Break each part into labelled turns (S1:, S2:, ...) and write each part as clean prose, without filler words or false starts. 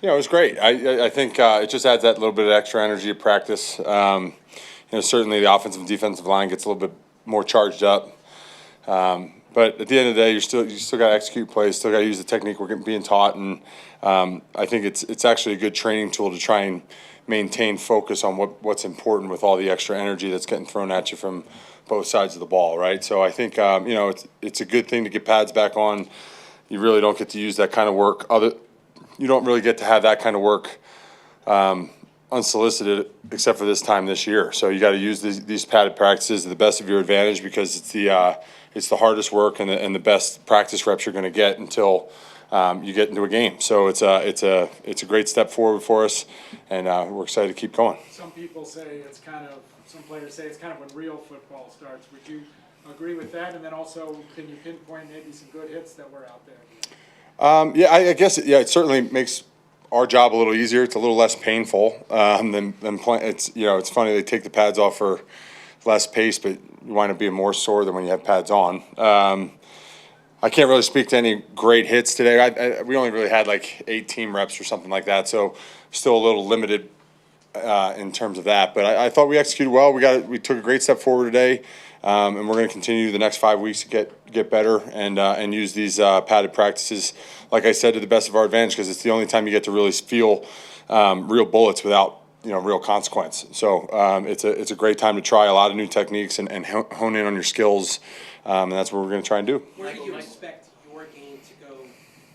S1: It was great. I think it just adds that little bit of extra energy to practice. Certainly the offensive and defensive line gets a little bit more charged up. But at the end of the day, you still got to execute plays, still got to use the technique we're being taught, and I think it's actually a good training tool to try and maintain focus on what's important with all the extra energy that's getting thrown at you from both sides of the ball, right? So I think it's a good thing to get pads back on. You really don't get to use that kind of work. You don't really get to have that kind of work unsolicited, except for this time this year. So you got to use these padded practices to the best of your advantage, because it's the hardest work and the best practice reps you're going to get until you get into a game. So it's a great step forward for us, and we're excited to keep going.
S2: Some players say it's kind of when real football starts. Would you agree with that? And then also, can you pinpoint maybe some good hits that were out there?
S1: I guess it certainly makes our job a little easier. It's a little less painful than playing. It's funny, they take the pads off for less pace, but you wind up being more sore than when you have pads on. I can't really speak to any great hits today. We only really had like 8 team reps or something like that, so still a little limited in terms of that. But I thought we executed well. We took a great step forward today, and we're going to continue the next 5 weeks to get better and use these padded practices, like I said, to the best of our advantage, because it's the only time you get to really feel real bullets without real consequence. So it's a great time to try a lot of new techniques and hone in on your skills, and that's what we're going to try and do.
S3: Where do you expect your game to go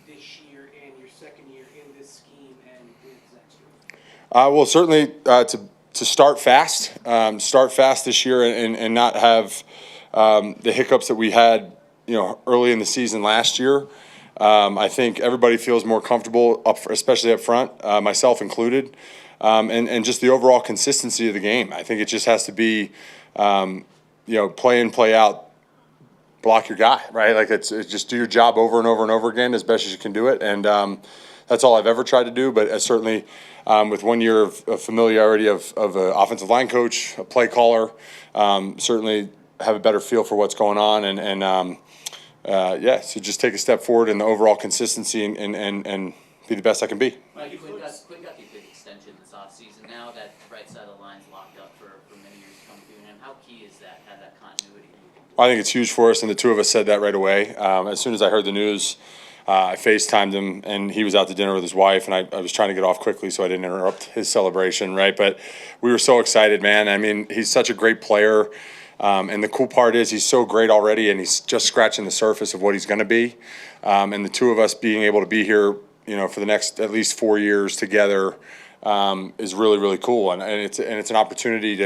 S3: this year and your second year in this scheme and with Zach's group?
S1: Well, certainly to start fast this year and not have the hiccups that we had early in the season last year. I think everybody feels more comfortable, especially up front, myself included, and just the overall consistency of the game. I think it just has to be, play in, play out, block your guy, right? Like it's just do your job over and over and over again as best as you can do it, and that's all I've ever tried to do. But certainly, with 1 year of familiarity of an offensive line coach, a play caller, certainly have a better feel for what's going on, so just take a step forward in the overall consistency and be the best I can be.
S4: Mike, Quinn got the big extension this offseason. Now that the right side of the line's locked up for many years to come through him, how key is that, have that continuity?
S1: I think it's huge for us, and the two of us said that right away. As soon as I heard the news, I FaceTimed him, and he was out to dinner with his wife, and I was trying to get off quickly so I didn't interrupt his celebration, right? But we were so excited, man. I mean, he's such a great player. And the cool part is he's so great already, and he's just scratching the surface of what he's going to be. And the two of us being able to be here, for the next at least 4 years together, is really, really cool. And it's an opportunity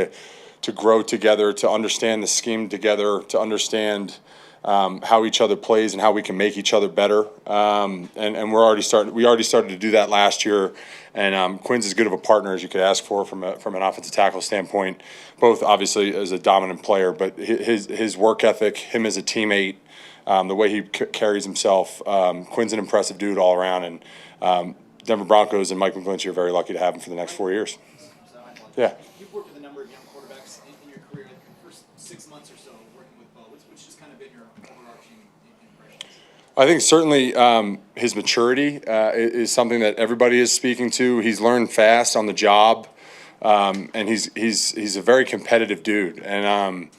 S1: to grow together, to understand the scheme together, to understand how each other plays and how we can make each other better. And we already started to do that last year. And Quinn's as good of a partner as you could ask for from an offensive tackle standpoint, both obviously as a dominant player, but his work ethic, him as a teammate, the way he carries himself. Quinn's an impressive dude all around, and Denver Broncos and Mike McGlinchey are very lucky to have him for the next 4 years. Yeah.
S5: You've worked with a number of young quarterbacks in your career. The first 6 months or so working with Bo, which has kind of been your overarching impressions?
S1: I think certainly his maturity is something that everybody is speaking to. He's learned fast on the job, and he's a very competitive dude, and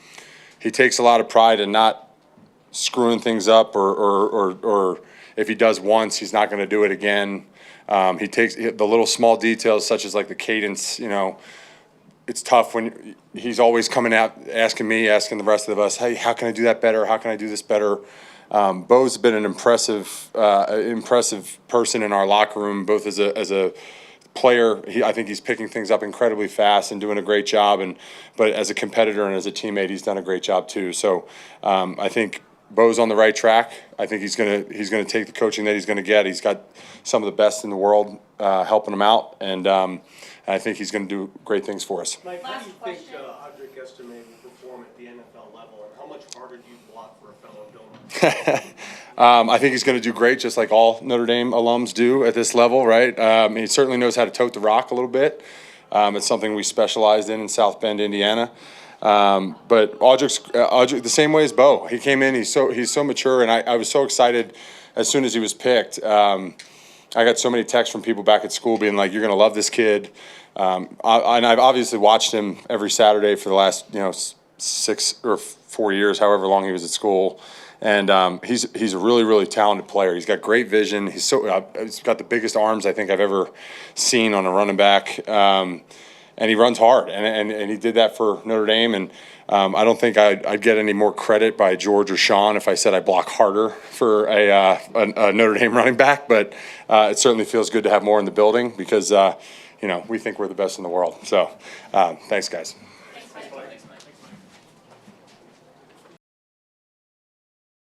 S1: he takes a lot of pride in not screwing things up, or if he does once, he's not going to do it again. He takes the little small details, such as like the cadence. It's tough when he's always coming out asking the rest of us, hey, how can I do that better? How can I do this better? Bo's been an impressive person in our locker room, both as a player. I think he's picking things up incredibly fast and doing a great job. But as a competitor and as a teammate, he's done a great job too. So I think Bo's on the right track. I think he's gonna take the coaching that he's gonna get. He's got some of the best in the world helping him out, and I think he's gonna do great things for us.
S6: Mike, how do you think Audric Estime will perform at the NFL level, and how much harder do you block for a fellow donor?
S1: I think he's going to do great, just like all Notre Dame alums do at this level, right? He certainly knows how to tote the rock a little bit. It's something we specialized in South Bend, Indiana. But Audric, the same way as Bo. He came in, he's so mature, and I was so excited as soon as he was picked. I got so many texts from people back at school being like, "You're gonna love this kid," and I've obviously watched him every Saturday for the last 6 or 4 years, however long he was at school. And he's a really, really talented player. He's got great vision. He's got the biggest arms I think I've ever seen on a running back. And he runs hard, and he did that for Notre Dame. And I don't think I'd get any more credit by George or Sean if I said I block harder for a Notre Dame running back. But it certainly feels good to have more in the building because we think we're the best in the world. So thanks, guys.